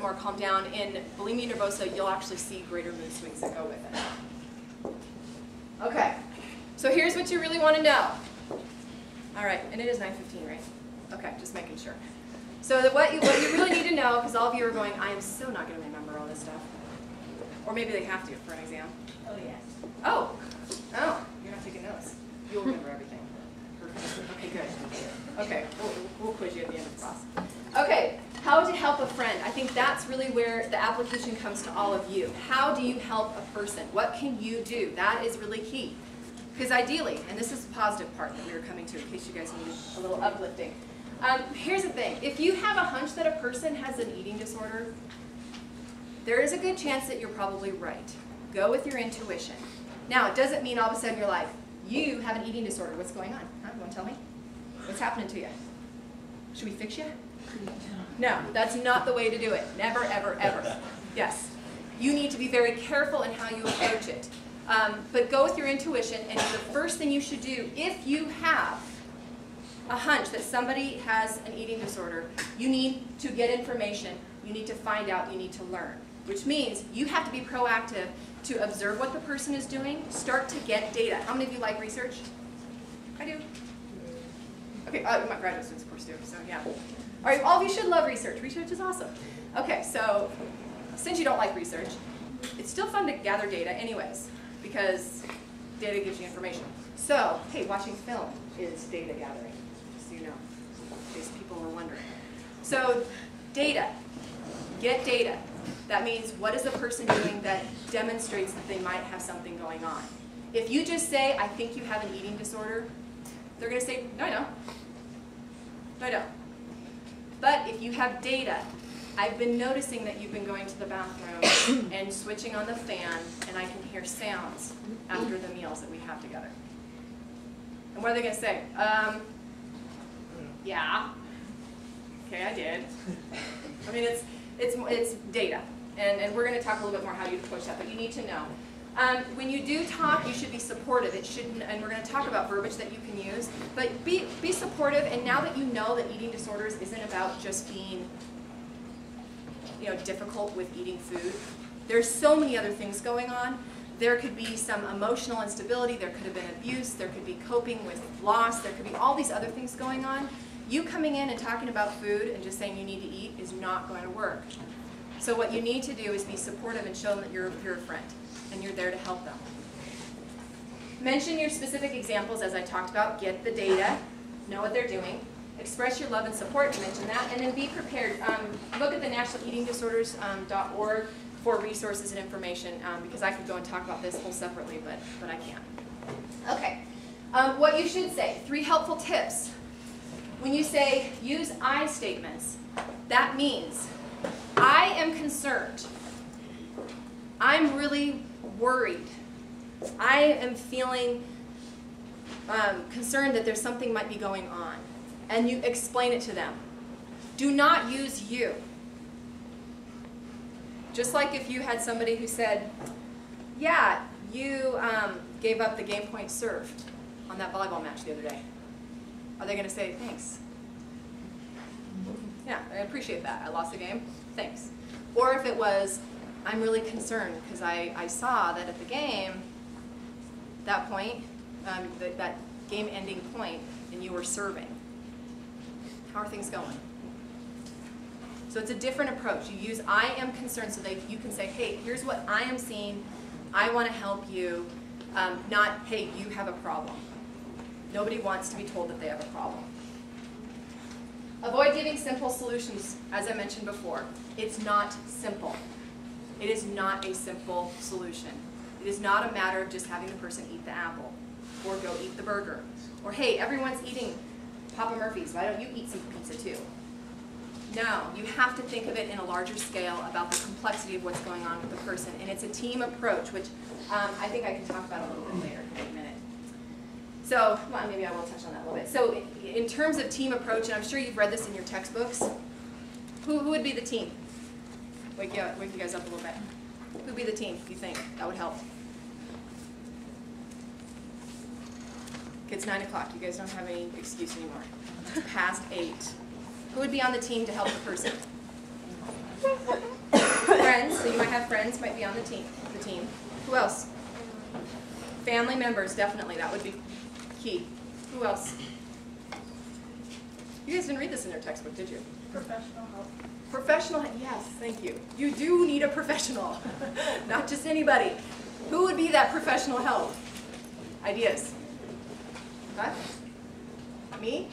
Speaker 1: more calmed down. In bulimia nervosa, you'll actually see greater mood swings that go with it. Okay, so here's what you really want to know. All right, and it is 9:15, right? Okay, just making sure. So what you really need to know, because all of you are going, I am so not going to remember all this stuff. Or maybe they have to for an exam.
Speaker 2: Oh, yes.
Speaker 1: Oh, you're not taking notes. You'll remember everything. Perfect. Okay, good. Okay, we'll quiz you at the end of the class. Okay, how to help a friend. I think that's really where the application comes to all of you. How do you help a person? What can you do? That is really key. Because ideally, and this is the positive part that we were coming to in case you guys need a little uplifting. Here's the thing. If you have a hunch that a person has an eating disorder, there is a good chance that you're probably right. Go with your intuition. Now, it doesn't mean all of a sudden you're like, you have an eating disorder. What's going on? Huh? You want to tell me? What's happening to you? Should we fix you? No, that's not the way to do it. Never, ever, ever. Yes. You need to be very careful in how you approach it. But go with your intuition, and the first thing you should do, if you have a hunch that somebody has an eating disorder, you need to get information, you need to find out, you need to learn. Which means you have to be proactive to observe what the person is doing, start to get data. How many of you like research? I do. Okay, my graduate students of course do, so yeah. All right, all of you should love research. Research is awesome. Okay, so since you don't like research, it's still fun to gather data anyways, because data gives you information. So, hey, watching film is data gathering, just so you know, in case people were wondering. So, data. Get data. That means, what is the person doing that demonstrates that they might have something going on? If you just say, I think you have an eating disorder, they're going to say, no, I don't. No, I don't. But if you have data, I've been noticing that you've been going to the bathroom and switching on the fan, and I can hear sounds after the meals that we have together. And what are they going to say? Yeah. Okay, I did. I mean, it's data, and we're going to talk a little bit more how you approach that, but you need to know. When you do talk, you should be supportive. It shouldn't, and we're going to talk about verbiage that you can use, but be supportive. And now that you know that eating disorders isn't about just being, difficult with eating food, there's so many other things going on. There could be some emotional instability. There could have been abuse. There could be coping with loss. There could be all these other things going on. You coming in and talking about food and just saying you need to eat is not going to work. So what you need to do is be supportive and show them that you're a friend and you're there to help them. Mention your specific examples as I talked about. Get the data. Know what they're doing. Express your love and support. Mention that. And then be prepared. Look at the nationaleatingdisorders.org for resources and information, because I could go and talk about this whole separately, but I can't. Okay. What you should say. 3 helpful tips. When you say use I statements, that means I am concerned. I'm really worried. I am feeling concerned that there's something might be going on. And you explain it to them. Do not use you. Just like if you had somebody who said, yeah, you gave up the game point serve on that volleyball match the other day. Are they going to say, thanks? Yeah, I appreciate that. I lost the game. Thanks. Or if it was, I'm really concerned because I saw that at the game, that point, that game-ending point, and you were serving. How are things going? So it's a different approach. You use I am concerned so that you can say, hey, here's what I am seeing. I want to help you. Not, hey, you have a problem. Nobody wants to be told that they have a problem. Avoid giving simple solutions, as I mentioned before. It's not simple. It is not a simple solution. It is not a matter of just having the person eat the apple or go eat the burger. Or, hey, everyone's eating Papa Murphy's. Why don't you eat some pizza too? No, you have to think of it in a larger scale about the complexity of what's going on with the person. And it's a team approach, which I think I can talk about a little bit later in a minute. So, well, maybe I will touch on that a little bit. So in terms of team approach, and I'm sure you've read this in your textbooks, who would be the team? Wake you guys up a little bit. Who would be the team, do you think? That would help. It's 9 o'clock. You guys don't have any excuse anymore. It's past 8. Who would be on the team to help the person? Friends. So you might have friends might be on the team. Who else? Family members, definitely. That would be key. Who else? You guys didn't read this in your textbook, did you?
Speaker 2: Professional help.
Speaker 1: Professional, yes, thank you. You do need a professional, not just anybody. Who would be that professional help? Ideas? Huh? Me?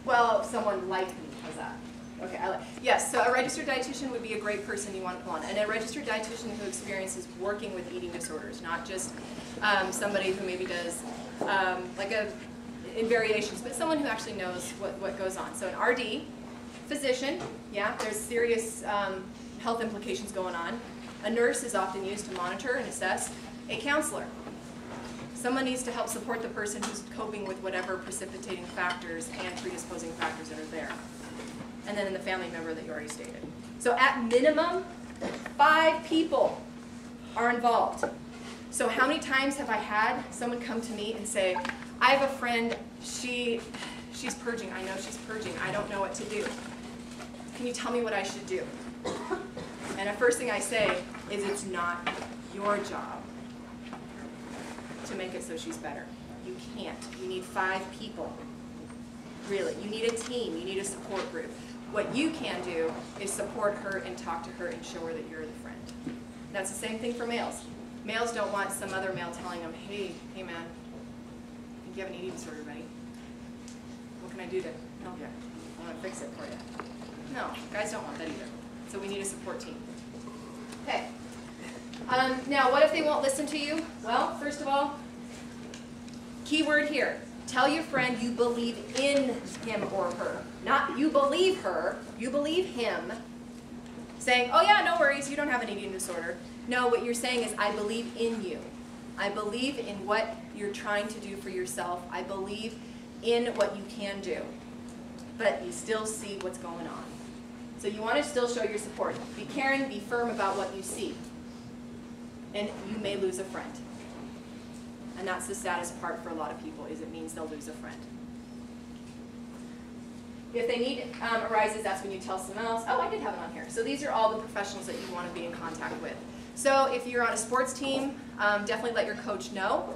Speaker 1: Well, someone like me, how's that? Okay, yes, so a registered dietitian would be a great person you want to pull on. And a registered dietitian who experiences working with eating disorders, not just somebody who maybe does in variations, but someone who actually knows what goes on. So an RD, physician, yeah, there's serious health implications going on. A nurse is often used to monitor and assess. A counselor. Someone needs to help support the person who's coping with whatever precipitating factors and predisposing factors that are there. And then in the family member that you already stated. So at minimum, 5 people are involved. So how many times have I had someone come to me and say, I have a friend, she's purging, I know she's purging, I don't know what to do. Can you tell me what I should do? And the first thing I say is it's not your job to make it so she's better. You can't. You need 5 people. Really. You need a team. You need a support group. What you can do is support her and talk to her and show her that you're the friend. That's the same thing for males. Males don't want some other male telling them, hey man, I think you have an eating disorder, buddy. What can I do to help you? I want to fix it for you. No, guys don't want that either. So we need a support team. Okay. Now, what if they won't listen to you? Well, first of all, key word here. Tell your friend you believe in him or her. Not you believe her, you believe him. Saying, oh yeah, no worries, you don't have an eating disorder. No, what you're saying is, I believe in you. I believe in what you're trying to do for yourself. I believe in what you can do. But you still see what's going on. So you want to still show your support. Be caring, be firm about what you see. And you may lose a friend. And that's the saddest part for a lot of people, is it means they'll lose a friend. If they need arises, that's when you tell someone else, oh, I did have it on here. So these are all the professionals that you want to be in contact with. So if you're on a sports team, definitely let your coach know.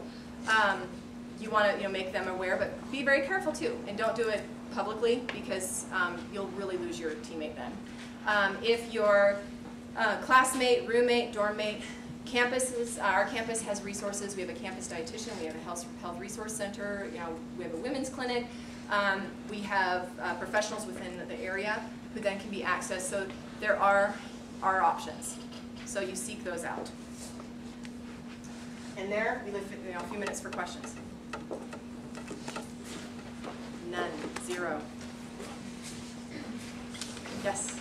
Speaker 1: You want to make them aware, but be very careful too. And don't do it publicly, because you'll really lose your teammate then. If your classmate, roommate, dorm mate, our campus has resources. We have a campus dietitian, we have a health resource center, we have a women's clinic. We have professionals within the area who then can be accessed. So there are options. So you seek those out. And there, we leave a few minutes for questions. None. Zero. Yes?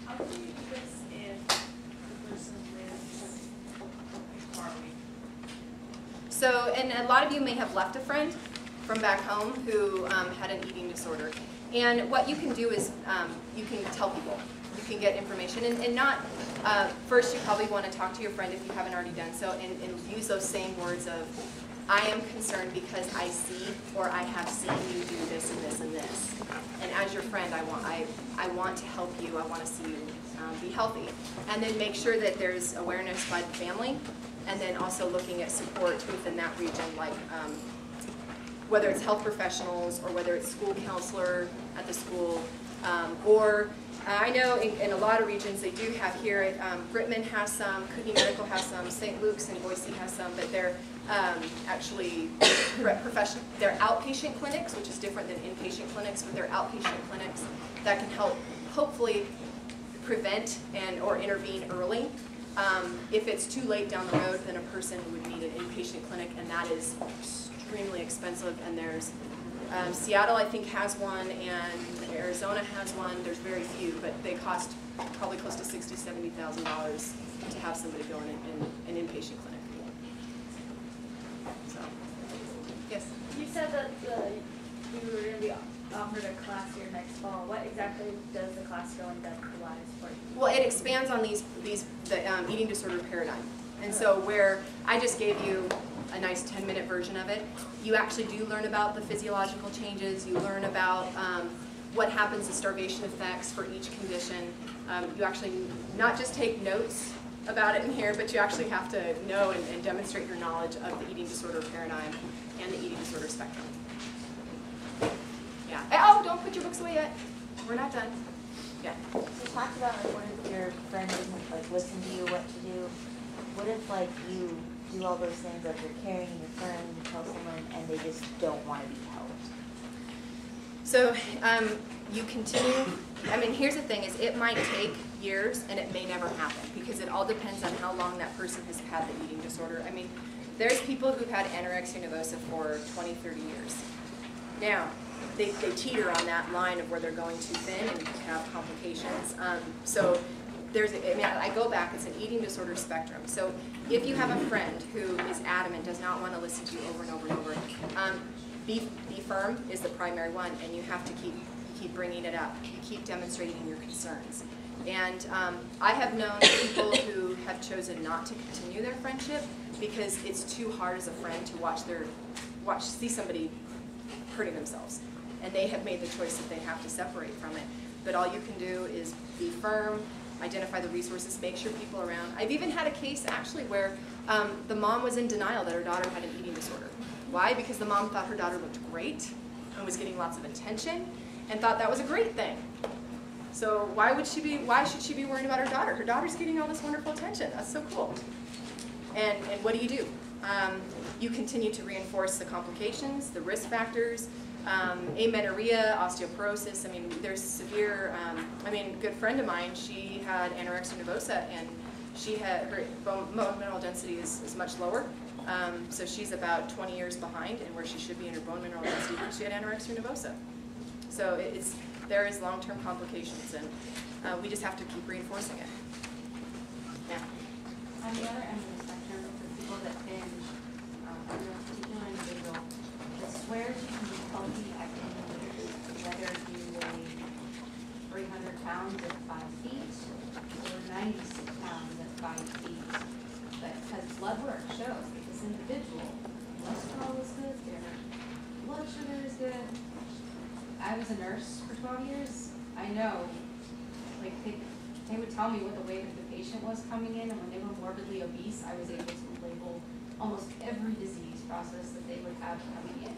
Speaker 2: How do you do this if the person lives far away?
Speaker 1: So, and a lot of you may have left a friend from back home who had an eating disorder. And what you can do is you can tell people. You can get information. And not, first you probably want to talk to your friend if you haven't already done so, and use those same words of, I am concerned because I see or I have seen you do this and this and this. And as your friend, I want to help you. I want to see you be healthy. And then make sure that there's awareness by the family, and then also looking at support within that region, like whether it's health professionals or whether it's school counselor at the school, or I know in a lot of regions they do have here, Brittman has some, Kootenai Medical has some, St. Luke's and Boise has some, but they're actually professional. They're outpatient clinics, which is different than inpatient clinics, but they're outpatient clinics that can help hopefully prevent or intervene early. If it's too late down the road, then a person would need an inpatient clinic, and that is extremely expensive. And there's Seattle, I think, has one, and Arizona has one. There's very few, but they cost probably close to $60,000 to $70,000 to have somebody go in an inpatient clinic. So, yes?
Speaker 2: You said that you were going to be offered a class here next fall. What exactly does the class go in depth wise for you?
Speaker 1: Well, it expands on the eating disorder paradigm. And so where I just gave you a nice 10-minute version of it, you actually do learn about the physiological changes. You learn about what happens, the starvation effects for each condition. You actually not just take notes about it in here, but you actually have to know and demonstrate your knowledge of the eating disorder paradigm and the eating disorder spectrum. Yeah. Oh, don't put your books away yet. We're not done. Yeah.
Speaker 4: So you talked about like what if your friend doesn't like listen to you what to do? What if like you do all those things, like you're caring and you're firm and you tell someone and they just don't want to be helped?
Speaker 1: So you continue. I mean, here's the thing: is it might take years and it may never happen, because it all depends on how long that person has had the eating disorder. I mean, there's people who've had anorexia nervosa for 20, 30 years. Now, they teeter on that line of where they're going too thin and have complications. So there's, I mean, I go back, it's an eating disorder spectrum. So if you have a friend who is adamant, does not want to listen to you over and over and over, be firm is the primary one, and you have to keep bringing it up. You keep demonstrating your concerns. And I have known people who have chosen not to continue their friendship because it's too hard as a friend to see somebody hurting themselves. And they have made the choice that they have to separate from it. But all you can do is be firm, identify the resources, make sure people are around. I've even had a case actually where the mom was in denial that her daughter had an eating disorder. Why? Because the mom thought her daughter looked great and was getting lots of attention and thought that was a great thing. So why should she be worried about her daughter? Her daughter's getting all this wonderful attention. That's so cool. And what do? You continue to reinforce the complications, the risk factors, amenorrhea, osteoporosis. I mean, there's severe, a good friend of mine, she had anorexia nervosa, and she had, her bone mineral density is much lower. So she's about 20 years behind in where she should be in her bone mineral density because she had anorexia nervosa. So there is long-term complications, and we just have to keep reinforcing it. Yeah.
Speaker 5: On the other end of the spectrum, for people that binge, for a particular individual that swears you can be healthy at any age, whether you weigh 300 pounds at 5 feet or 96 pounds at 5 feet, but because blood work shows that this individual, cholesterol is good, their blood sugar is good. I was a nurse for 12 years. I know, like, they would tell me what the weight of the patient was coming in, and when they were morbidly obese, I was able to label almost every disease process that they would have coming in.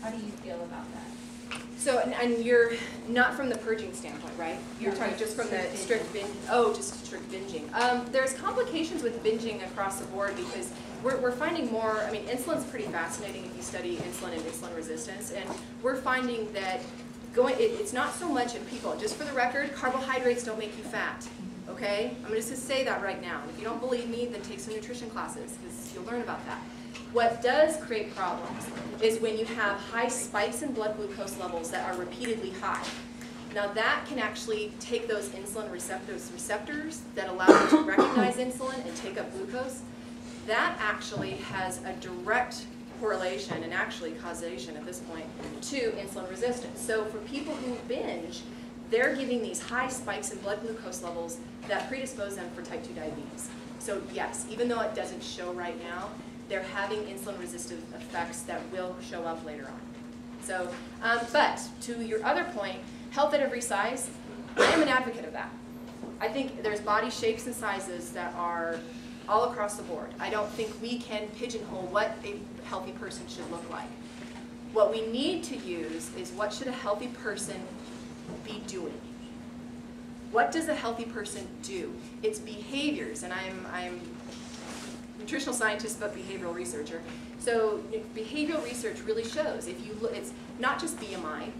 Speaker 5: How do you feel about that?
Speaker 1: So, and you're not from the purging standpoint, right? You're
Speaker 5: No,
Speaker 1: talking just from the
Speaker 5: strict
Speaker 1: strict binge. Oh, just strict binging. There's complications with binging across the board because we're finding more. I mean, insulin's pretty fascinating if you study insulin and insulin resistance, and we're finding that it's not so much in people. Just for the record, carbohydrates don't make you fat. Okay, I'm just going to say that right now. And if you don't believe me, then take some nutrition classes because you'll learn about that. What does create problems is when you have high spikes in blood glucose levels that are repeatedly high. Now that can actually take those insulin receptors that allow you to recognize insulin and take up glucose. That actually has a direct correlation and actually causation at this point to insulin resistance. So for people who binge, they're giving these high spikes in blood glucose levels that predispose them for type 2 diabetes. So yes, even though it doesn't show right now, they're having insulin-resistant effects that will show up later on. So, but to your other point, health at every size, I am an advocate of that. I think there's body shapes and sizes that are all across the board. I don't think we can pigeonhole what a healthy person should look like. What we need to use is what should a healthy person be doing? What does a healthy person do? It's behaviors, and I'm a nutritional scientist but behavioral researcher. So behavioral research really shows if you look, it's not just BMI,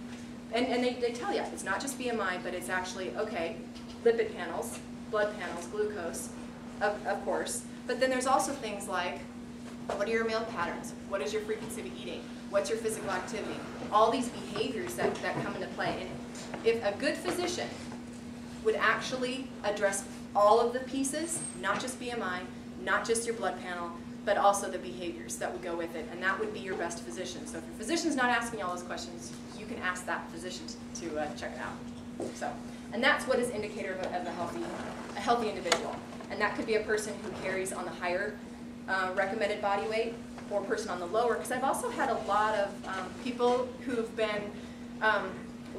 Speaker 1: and they tell you it's not just BMI, but it's actually, okay, lipid panels, blood panels, glucose, of course, but then there's also things like, what are your meal patterns? What is your frequency of eating? What's your physical activity? All these behaviors that come into play. And if a good physician would actually address all of the pieces, not just BMI, not just your blood panel, but also the behaviors that would go with it, and that would be your best physician. So if your physician's not asking you all those questions, you can ask that physician to check it out. So, and that's what is indicator of a healthy individual. And that could be a person who carries on the higher recommended body weight, or a person on the lower, because I've also had a lot of people who've been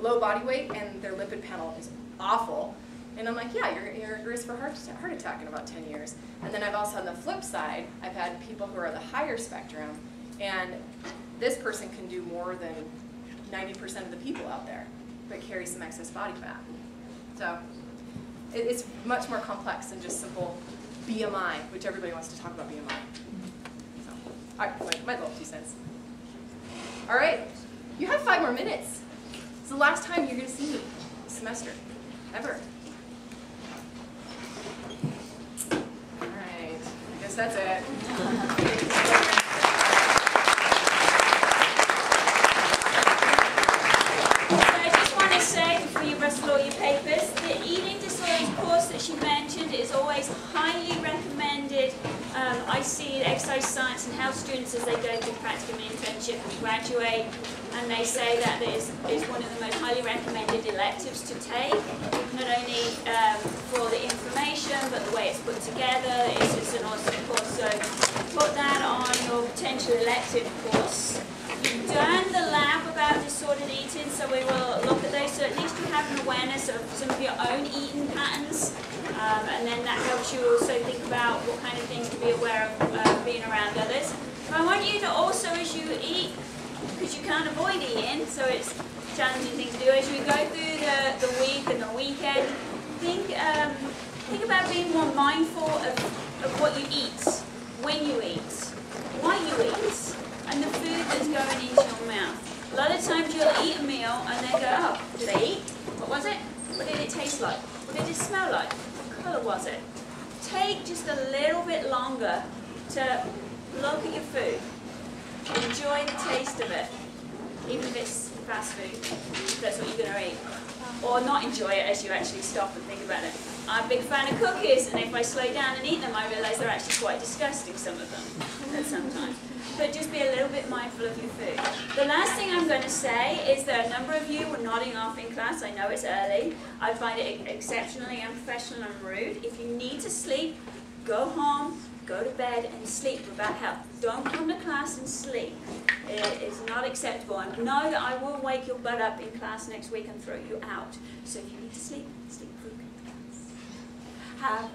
Speaker 1: low body weight and their lipid panel is awful. And I'm like, yeah, you're at risk for heart attack in about 10 years. And then I've also, on the flip side, I've had people who are the higher spectrum, and this person can do more than 90% of the people out there, but carry some excess body fat. So it's much more complex than just simple BMI, which everybody wants to talk about BMI. So, all right, my little 2 cents. All right, you have 5 more minutes. It's the last time you're going to see me this semester, ever. All right, I guess that's it.
Speaker 6: All your papers. The eating disorders course that she mentioned is always highly recommended. I see exercise science and health students as they go through practicum and internship and graduate, and they say that it is one of the most highly recommended electives to take, not only for the information but the way it's put together. It's an awesome course, so put that on your potential elective course. You've done the lab about disordered eating, so we will look at those, so at least you have an awareness of some of your own eating patterns, and then that helps you also think about what kind of things to be aware of being around others. But I want you to also, as you eat, because you can't avoid eating, so it's challenging thing to do. As you go through the week and the weekend, think about being more mindful of what you eat, when you eat, why you eat, and the food that's going into your mouth. A lot of times you'll eat a meal and then go, oh, did I eat? What was it? What did it taste like? What did it smell like? What colour was it? Take just a little bit longer to look at your food. Enjoy the taste of it, even if it's fast food, if that's what you're going to eat. Or not enjoy it as you actually stop and think about it. I'm a big fan of cookies, and if I slow down and eat them, I realise they're actually quite disgusting, some of them, at some times. But just be a little bit mindful of your food. The last thing I'm going to say is that a number of you were nodding off in class. I know it's early. I find it exceptionally unprofessional and rude. If you need to sleep, go home, go to bed and sleep without help. Don't come to class and sleep. It is not acceptable. And know that I will wake your butt up in class next week and throw you out. So if you need to sleep, sleep through class. Have